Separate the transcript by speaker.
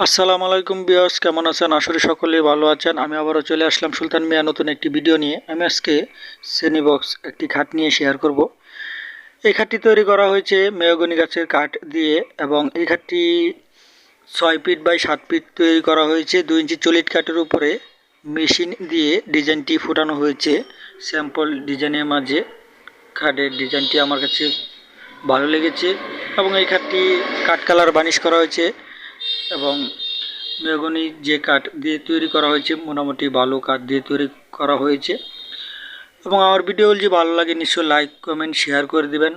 Speaker 1: আসসালামু আলাইকুম ভিউয়ার্স, কেমন আছেন? আশা করি সকলেই ভালো আছেন। আমি আবারও চলে আসলাম সুলতান মিয়া নতুন একটি ভিডিও নিয়ে। আমি আজকে সেনিবক্স একটি খাট নিয়ে শেয়ার করব। এই খাটটি তৈরি করা হয়েছে মেহগনি গাছের কাঠ দিয়ে এবং এই খাটটি 6 ফিট বাই 7 ফিট তৈরি করা হয়েছে। 2 ইঞ্চি চলিত কাঠের উপরে মেশিন দিয়ে ডিজাইনটি ফুটানো হয়েছে স্যাম্পল ডিজাইনের মাঝে। খাটের ডিজাইনটি আমার কাছে ভালো লেগেছে এবং এই খাটটি কাঠ কালার বানিশ করা হয়েছে এবং মেহগনি যে কাঠ দিয়ে তৈরি করা হয়েছে মোটামুটি ভালো কাঠ দিয়ে তৈরি করা হয়েছে। এবং আমার ভিডিও যদি ভালো লাগে নিশ্চয়ই লাইক কমেন্ট শেয়ার করে দিবেন।